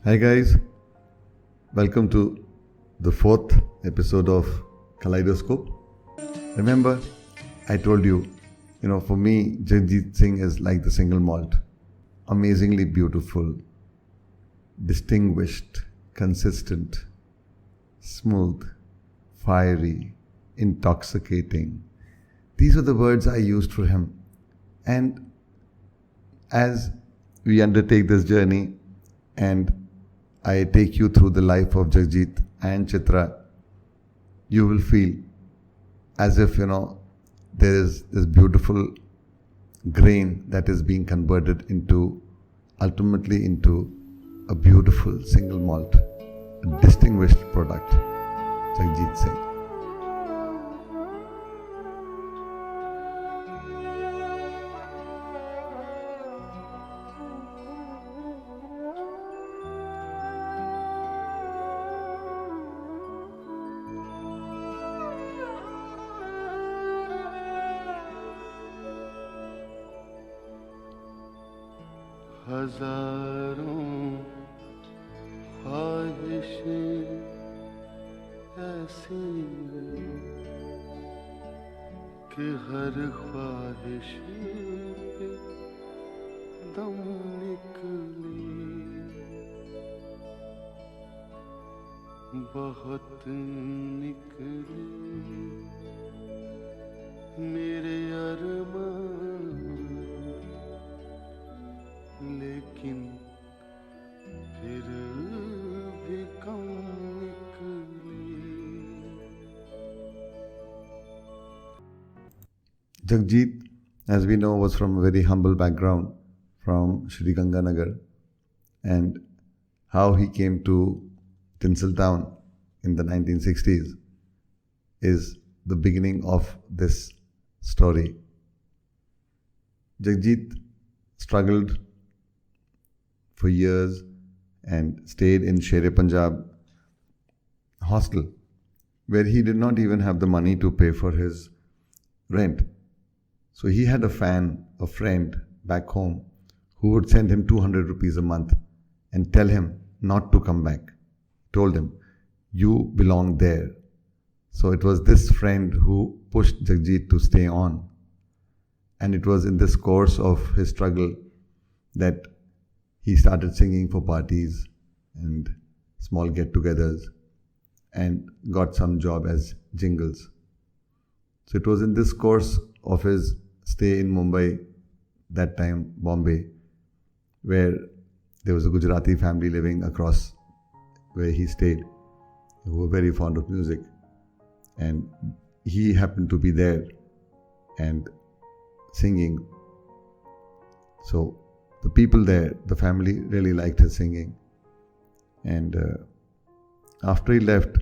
Hi guys, welcome to the fourth episode of Kaleidoscope. Remember, I told you, for me, Jagjit Singh is like the single malt. Amazingly beautiful, distinguished, consistent, smooth, fiery, intoxicating. These were the words I used for him. And as we undertake this journey and I take you through the life of Jagjit and Chitra, you will feel as if, there is this beautiful grain that is being converted ultimately into a beautiful single malt, a distinguished product, Jagjit Singh. हजारों ख्वाहिशें ऐसी कि हर ख्वाहिश पे दम निकले, बहुत निकले मेरे अरमान, लेकिन फिर भी कम निकले। Jagjit, as we know, was from a very humble background from Shri Ganganagar, and how he came to Tinseltown in the 1960s is the beginning of this story. Jagjit struggled for years and stayed in Sher Punjab hostel, where he did not even have the money to pay for his rent. So he had a friend back home, who would send him 200 rupees a month and tell him not to come back. Told him, you belong there. So it was this friend who pushed Jagjit to stay on. And it was in this course of his struggle that he started singing for parties and small get-togethers and got some job as jingles. So it was in this course of his stay in Mumbai, that time Bombay, where there was a Gujarati family living across where he stayed, who were very fond of music. And he happened to be there and singing. So the people there, the family, really liked his singing. And after he left,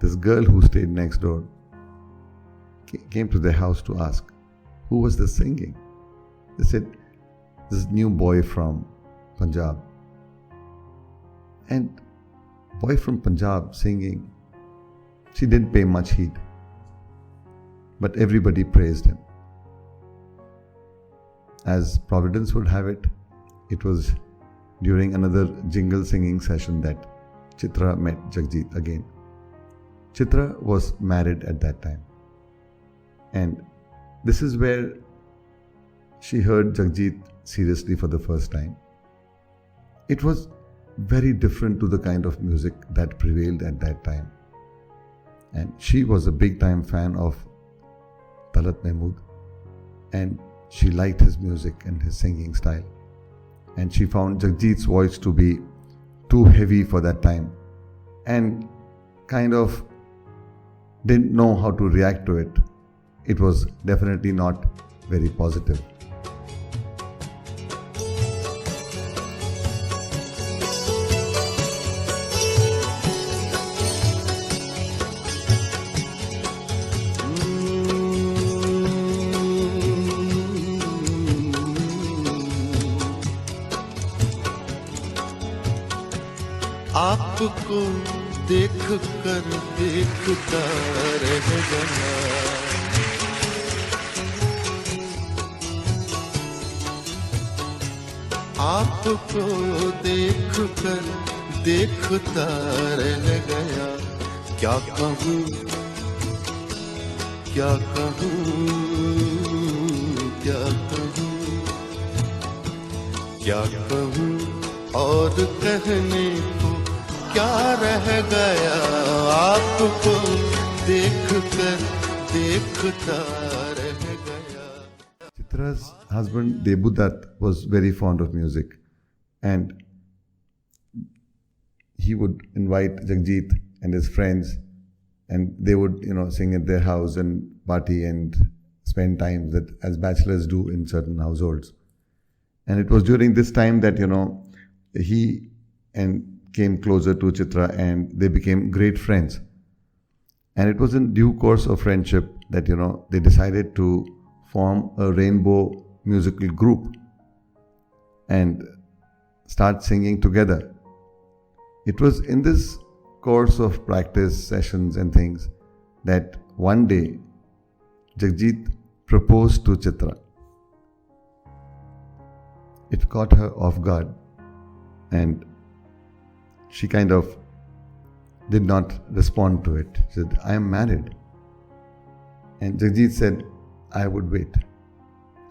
this girl who stayed next door came to their house to ask, who was this singing? They said, this new boy from Punjab. And boy from Punjab singing, she didn't pay much heed. But everybody praised him. As Providence would have it, it was during another jingle singing session that Chitra met Jagjit again. Chitra was married at that time. And this is where she heard Jagjit seriously for the first time. It was very different to the kind of music that prevailed at that time. And she was a big time fan of Talat Mahmood. And she liked his music and his singing style. And she found Jagjit's voice to be too heavy for that time. And kind of didn't know how to react to it. It was definitely not very positive. आपको देख कर देखता रह गया, आपको देख कर देखता रह गया। क्या कहूँ क्या कहूँ क्या कहूँ क्या कहूँ और कहने को क्या रह गया। आपको देख कर देखता रह गया। Chitra's husband Debu Dutt was very fond of music, and he would invite Jagjit and his friends, and they would, sing at their house and party and spend time that as bachelors do in certain households. And it was during this time that, he came closer to Chitra and they became great friends. And it was in due course of friendship that, they decided to form a rainbow musical group and start singing together. It was in this course of practice sessions and things that one day Jagjit proposed to Chitra. It caught her off guard and she kind of did not respond to it. She said, "I am married." And Jagjit said, "I would wait.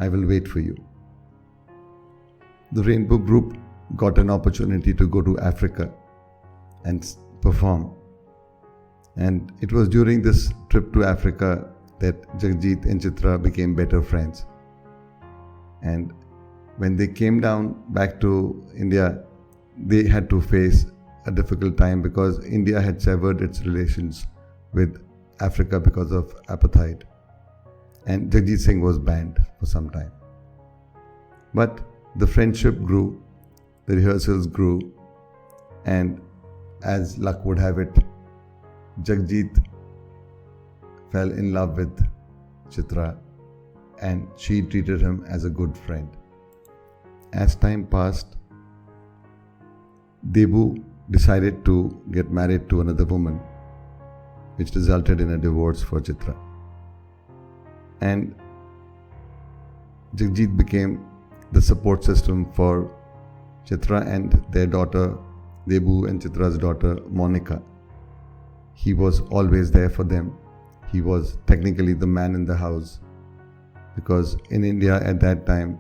I will wait for you." The Rainbow Group got an opportunity to go to Africa and perform. And it was during this trip to Africa that Jagjit and Chitra became better friends. And when they came down back to India, they had to face a difficult time because India had severed its relations with Africa because of apartheid. And Jagjit Singh was banned for some time. But the friendship grew, the rehearsals grew, and as luck would have it, Jagjit fell in love with Chitra and she treated him as a good friend. As time passed, Debu decided to get married to another woman, which resulted in a divorce for Chitra. And Jagjit became the support system for Chitra and their daughter, Debu and Chitra's daughter, Monica. He was always there for them. He was technically the man in the house because in India at that time,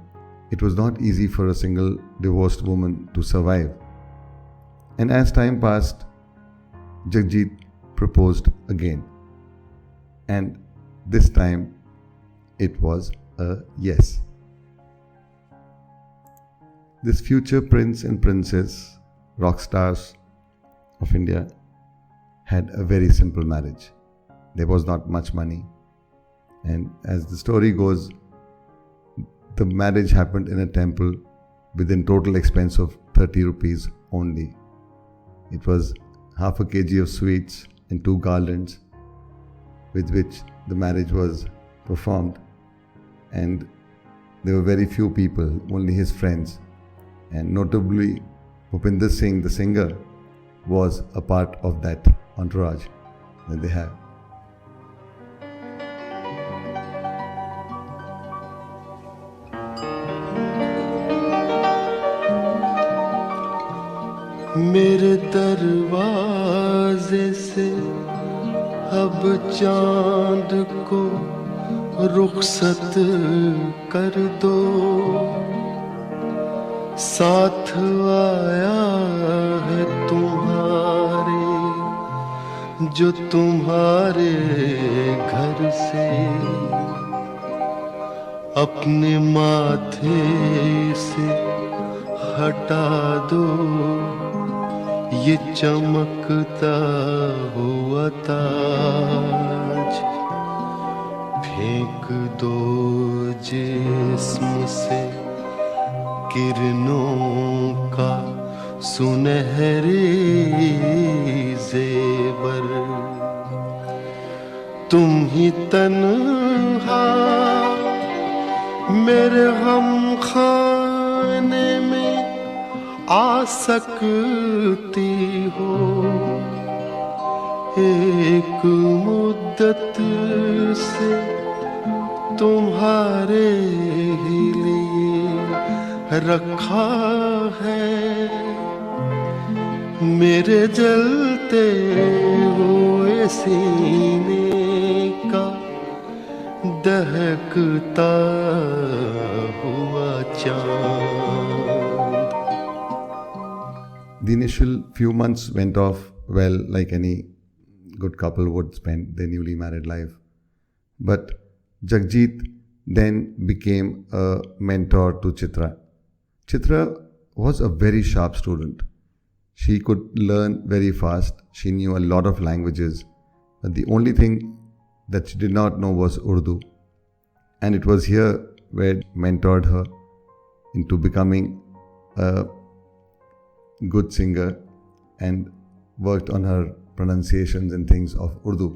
it was not easy for a single divorced woman to survive. And as time passed, Jagjit proposed again. And this time, it was a yes. This future prince and princess, rock stars of India, had a very simple marriage. There was not much money. And as the story goes, the marriage happened in a temple within total expense of 30 rupees only. It was half a kg of sweets and 2 garlands with which the marriage was performed. And there were very few people, only his friends. And notably, Bhupinder Singh, the singer, was a part of that entourage that they have. मेरे दरवाजे से अब चांद को रुखसत कर दो, साथ आया है तुम्हारे जो तुम्हारे घर से, अपने माथे से हटा दो ये चमकता हुआ ताज, फेंक दो जिस्म से किरणों का सुनहरे जेवर, तुम ही तन्हा मेरे गम खाने में आ सकती हो, एक मुद्दत से तुम्हारे ही लिए रखा है, मेरे जलते हुए सीने का दहकता हुआ चांद. The initial few months went off well, like any good couple would spend their newly married life. But Jagjit then became a mentor to Chitra. Chitra was a very sharp student. She could learn very fast. She knew a lot of languages. But the only thing that she did not know was Urdu. And it was here where mentored her into becoming a good singer and worked on her pronunciations and things of Urdu.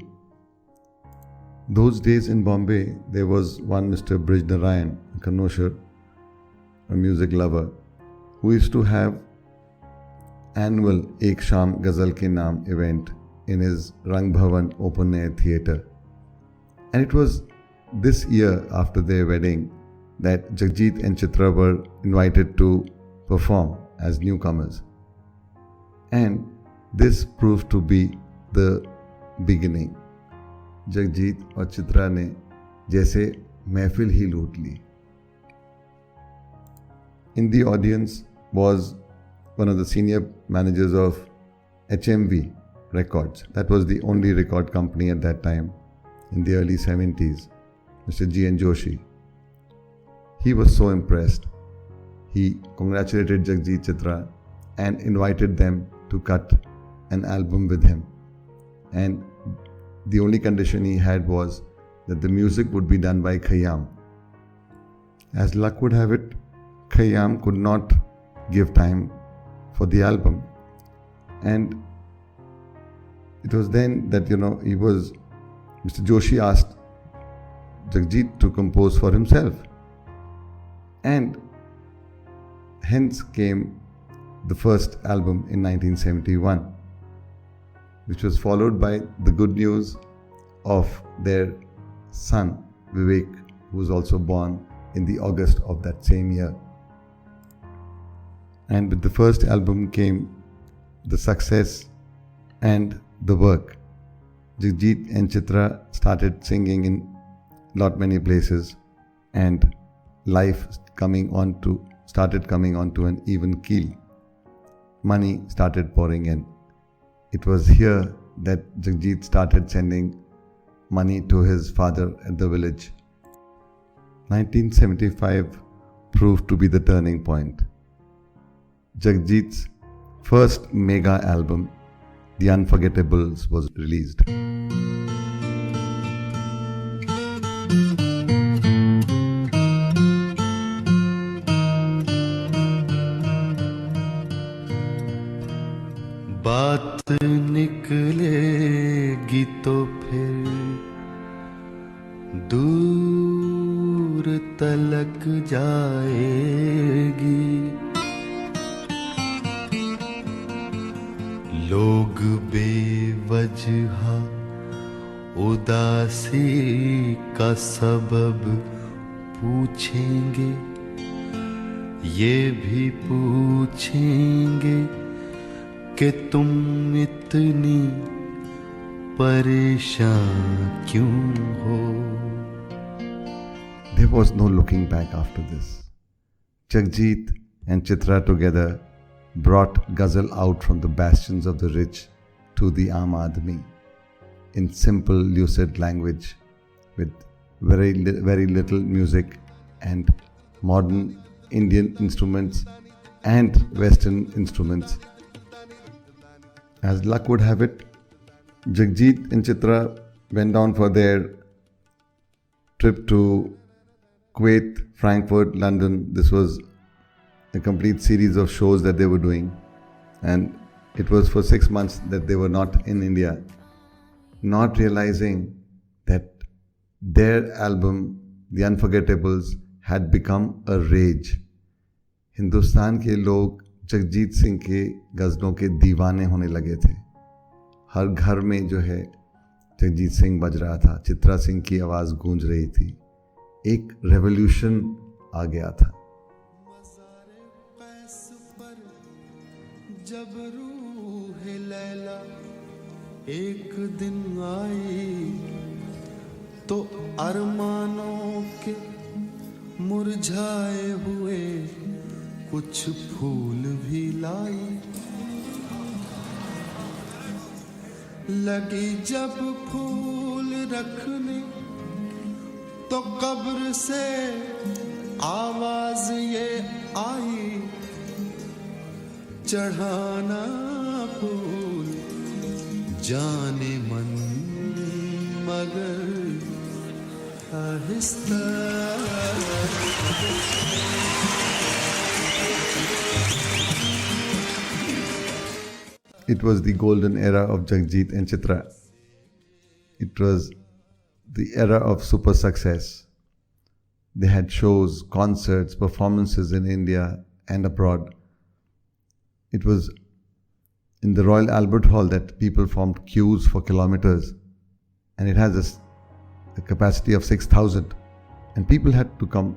Those days in Bombay, there was one Mr. Brij Narayan, a connoisseur, a music lover, who used to have annual Ek Sham Ghazal Ke Naam event in his Rang Bhavan open air theatre. And it was this year after their wedding that Jagjit and Chitra were invited to perform as newcomers. And this proved to be the beginning. Jagjit और चित्रा ने जैसे महफिल ही लूट ली. In the audience was one of the senior managers of HMV Records. That was the only record company at that time in the early 70s, Mr. G.N. Joshi. He was so impressed. He congratulated Jagjit Chitra and invited them to cut an album with him. And the only condition he had was that the music would be done by Khayyam. As luck would have it, Khayyam could not give time for the album. And it was then that, Mr. Joshi asked Jagjit to compose for himself. And hence came the first album in 1971. Which was followed by the good news of their son, Vivek, who was also born in the August of that same year. And with the first album came the success and the work. Jagjit and Chitra started singing in many places, and life started coming onto an even keel. Money started pouring in. It was here that Jagjit started sending money to his father at the village. 1975 proved to be the turning point. Jagjit's first mega album, The Unforgettables, was released. बात निकलेगी तो फिर दूर तलक जाएगी, लोग बेवजह उदासी का सबब पूछेंगे, ये भी पूछेंगे कि तुम इतनी परेशान क्यों हो. There was no looking back after this. Jagjit and Chitra together brought ghazal out from the bastions of the rich to the Aam Aadmi in simple, lucid language with very little music and modern Indian instruments and Western instruments. As luck would have it, Jagjit and Chitra went down for their trip to Kuwait, Frankfurt, London. This was a complete series of shows that they were doing, and it was for 6 months that they were not in India, not realizing that their album, The Unforgettables, had become a rage. Hindustan के लोग जगजीत सिंह के गज़लों के दीवाने होने लगे थे. हर घर में जो है जगजीत सिंह बज रहा था, चित्रा सिंह की आवाज़ गूंज रही थी. एक रेवोल्यूशन आ गया था. जब रूह लैला एक दिन आई तो अरमानों के मुरझाए हुए कुछ फूल भी लाई। लगी जब फूल रखने तो कब्र से आवाज ये आई, चढ़ाना फूल जाने मन मगर आहिस्ता। It was the golden era of Jagjit and Chitra. It was the era of super success. They had shows, concerts, performances in India and abroad. It was in the Royal Albert Hall that people formed queues for kilometers, and it has a capacity of 6,000. And people had to come,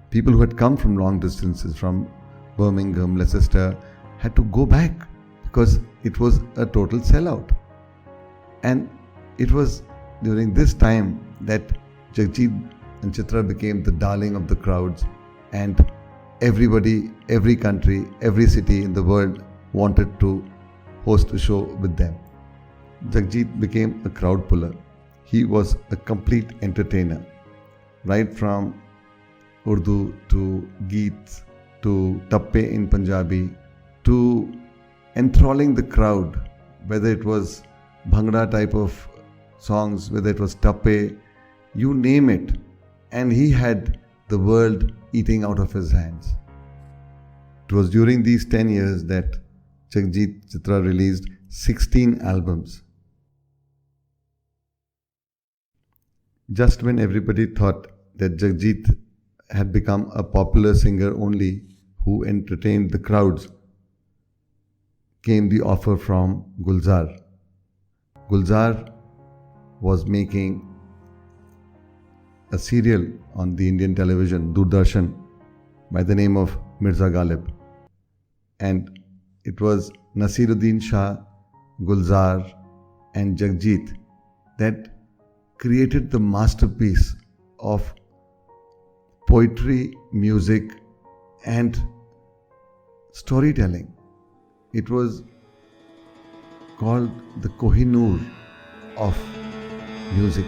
people who had come from long distances, from Birmingham, Leicester, had to go back because it was a total sellout. And it was during this time that Jagjit and Chitra became the darling of the crowds, and everybody, every country, every city in the world wanted to host a show with them. Jagjit became a crowd puller. He was a complete entertainer, right from Urdu to Geets to Tappe in Punjabi to enthralling the crowd, whether it was Bhangra type of songs, whether it was Tappe, you name it, and he had the world eating out of his hands. It was during these 10 years that Jagjit Chitra released 16 albums. Just when everybody thought that Jagjit had become a popular singer only who entertained the crowds, came the offer from Gulzar. Gulzar was making a serial on the Indian television, Doordarshan, by the name of Mirza Ghalib. And it was Nasiruddin Shah, Gulzar and Jagjit that created the masterpiece of poetry, music and storytelling. It was called the Kohinoor of music.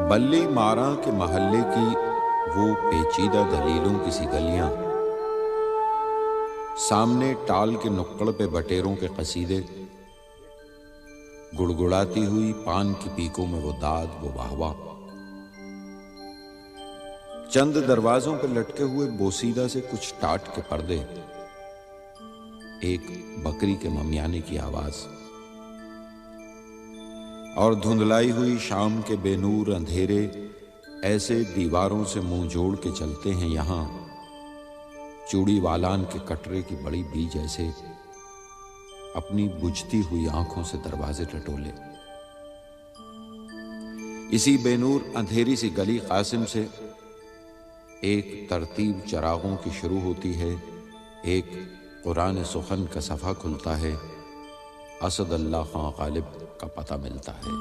बल्ली मारा के महल्ले की वो पेचीदा दलीलों की सी गलियां, सामने टाल के नुक्कड़ पे बटेरों के कसीदे, गुड़गुड़ाती हुई पान की पीकों में वो दाद, वो वाहवा, चंद दरवाजों पर लटके हुए बोसीदा से कुछ टाट के पर्दे, एक बकरी के ममियाने की आवाज और धुंधलाई हुई शाम के बेनूर अंधेरे ऐसे दीवारों से मुंह जोड़ के चलते हैं यहाँ, चूड़ी वालान के कटरे की बड़ी बीज ऐसे अपनी बुझती हुई आंखों से दरवाजे टटोले। इसी बेनूर अंधेरी सी गली कासिम से एक तरतीब चरागों की शुरू होती है, एक कुरान सुखन का सफ़ा खुलता है, असद अल्लाह खां गालिब का पता मिलता है।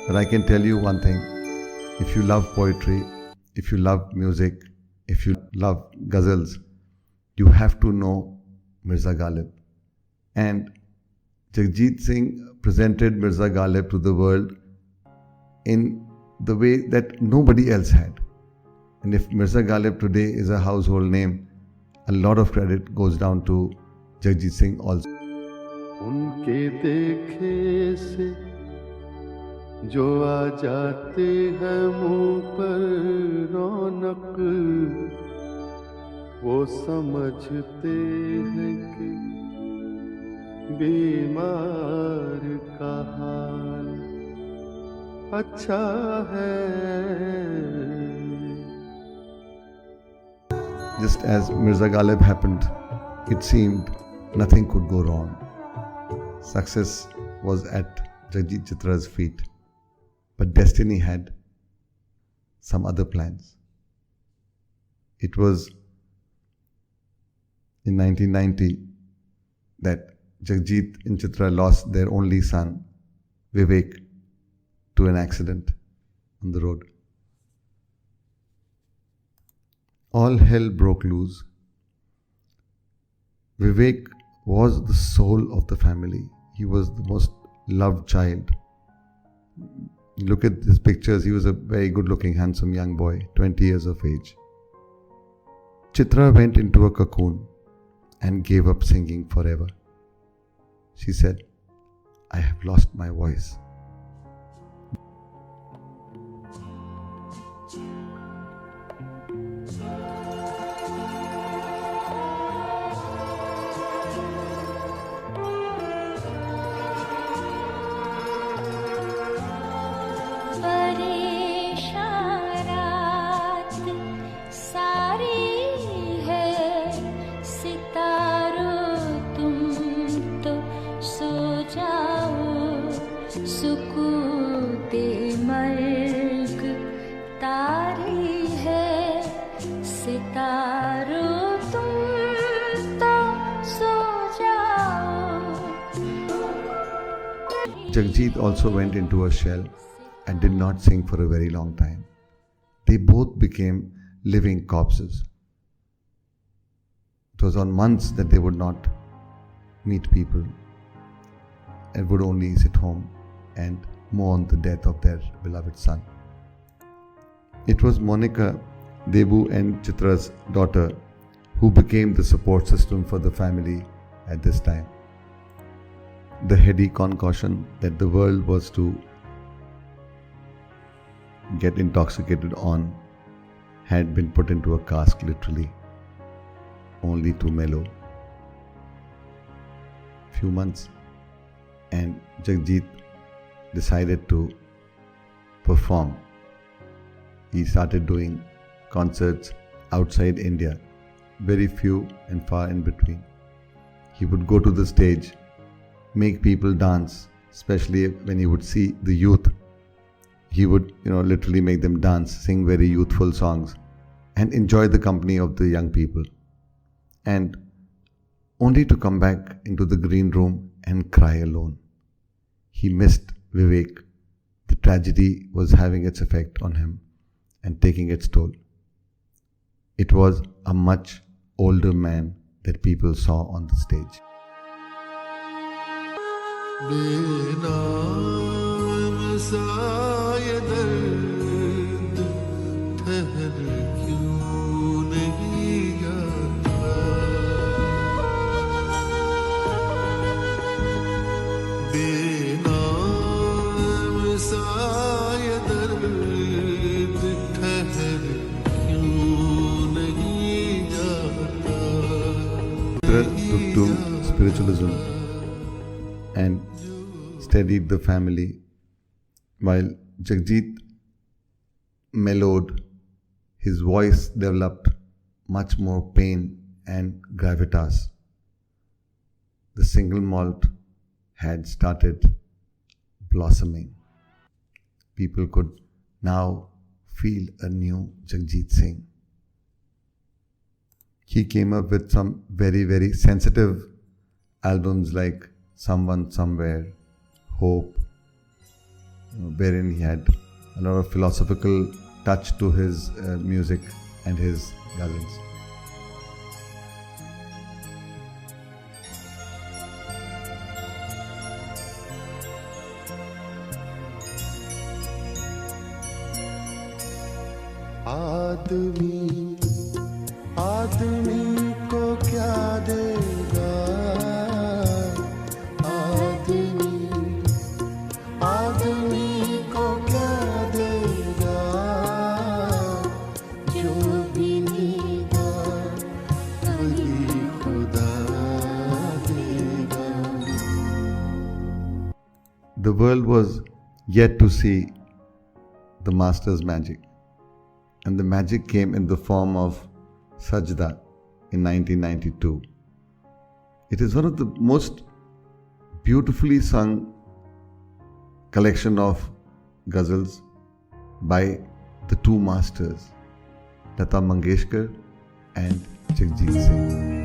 But I can tell you one thing, if you love poetry, if you love music, if you love ghazals, you have to know Mirza Ghalib. And Jagjit Singh presented Mirza Ghalib to the world in the way that nobody else had. And if Mirza Ghalib today is a household name, a lot of credit goes down to Jagjit Singh also. उनके देखे से जो आ जाते हैं मुंह पर रौनक, वो समझते हैं कि बीमार का हाल अच्छा है। Just as Mirza Ghalib happened, it seemed nothing could go wrong. Success was at Jagjit Chitra's feet, but destiny had some other plans. It was in 1990 that Jagjit and Chitra lost their only son, Vivek, to an accident on the road. All hell broke loose. Vivek was the soul of the family. He was the most loved child. Look at his pictures. He was a very good-looking, handsome young boy, 20 years of age. Chitra went into a cocoon and gave up singing forever. She said, "I have lost my voice." Jagjit also went into a shell and did not sing for a very long time. They both became living corpses. It was on months that they would not meet people and would only sit home and mourn the death of their beloved son. It was Monica, Debu and Chitra's daughter, who became the support system for the family at this time. The heady concoction that the world was to get intoxicated on had been put into a cask literally, only to mellow. Few months and Jagjit decided to perform. He started doing concerts outside India, very few and far in between. He would go to the stage, make people dance, especially when he would see the youth. He would, literally make them dance, sing very youthful songs, and enjoy the company of the young people. And only to come back into the green room and cry alone. He missed Vivek. The tragedy was having its effect on him and taking its toll. It was a much older man that people saw on the stage. बेनाम सा ये दर्द ठहर क्यों नहीं जाता, बेनाम सा ये दर्द ठहर क्यों नहीं जाता। Took to spiritualism and steadied the family, while Jagjit mellowed. His voice developed much more pain and gravitas. The single malt had started blossoming. People could now feel a new Jagjit Singh. He came up with some very, very sensitive albums like Someone Somewhere, Hope, wherein he had a lot of philosophical touch to his music and his ghazals. आदमी को क्या देगा, आदमी को world was yet to see the master's magic. And the magic came in the form of Sajda in 1992. It is one of the most beautifully sung collection of ghazals by the two masters, Lata Mangeshkar and Jagjit Singh.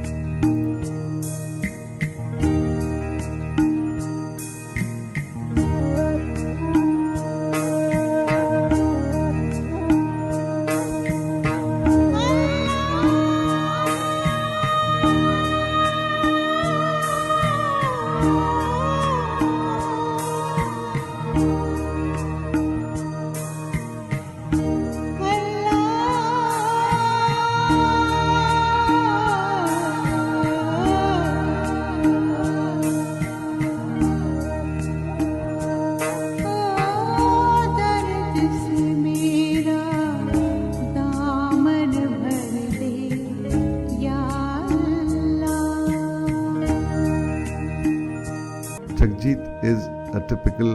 Jagjit is a typical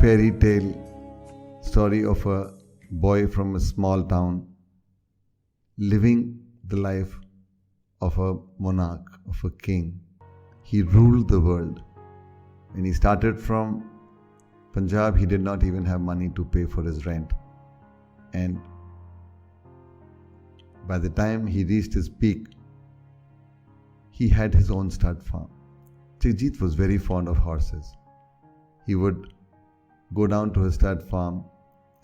fairy tale story of a boy from a small town living the life of a monarch, of a king. He ruled the world. When he started from Punjab, he did not even have money to pay for his rent. And by the time he reached his peak, he had his own stud farm. Jagjit was very fond of horses. He would go down to his stud farm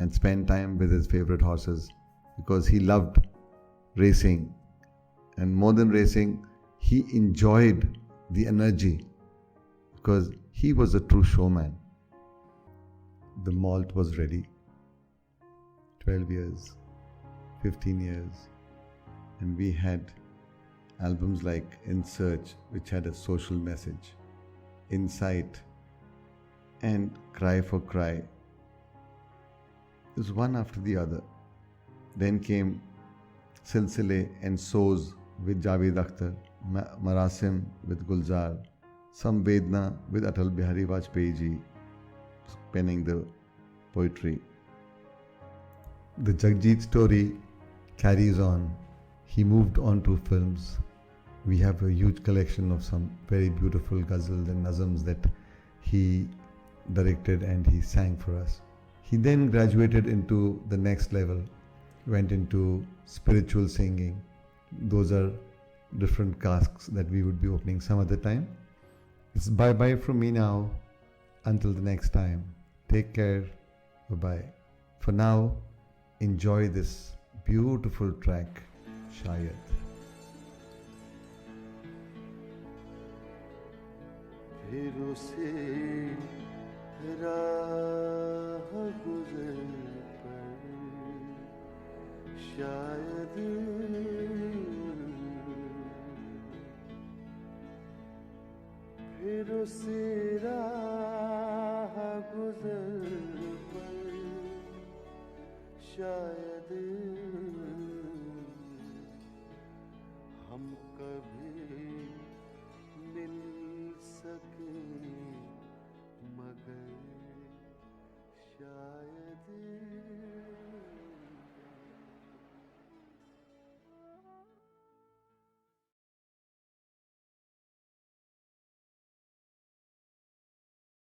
and spend time with his favorite horses because he loved racing. And more than racing, he enjoyed the energy because he was a true showman. The malt was ready. 12 years, 15 years, and we had albums like In Search, which had a social message, Insight, and Cry for Cry. It was one after the other. Then came Silsile and Soz with Javed Akhtar, Marasim with Gulzar, Samvedna with Atal Bihari Vajpayee ji penning the poetry. The Jagjit story carries on. He moved on to films. We have a huge collection of some very beautiful ghazals and nazms that he directed and he sang for us. He then graduated into the next level, went into spiritual singing. Those are different casks that we would be opening some other time. It's bye-bye from me now. Until the next time. Take care. Bye-bye. For now, enjoy this beautiful track, Shayad. फिर उसे राह गुज़र पर शायद फिर उसे राह गुज़र पर शायद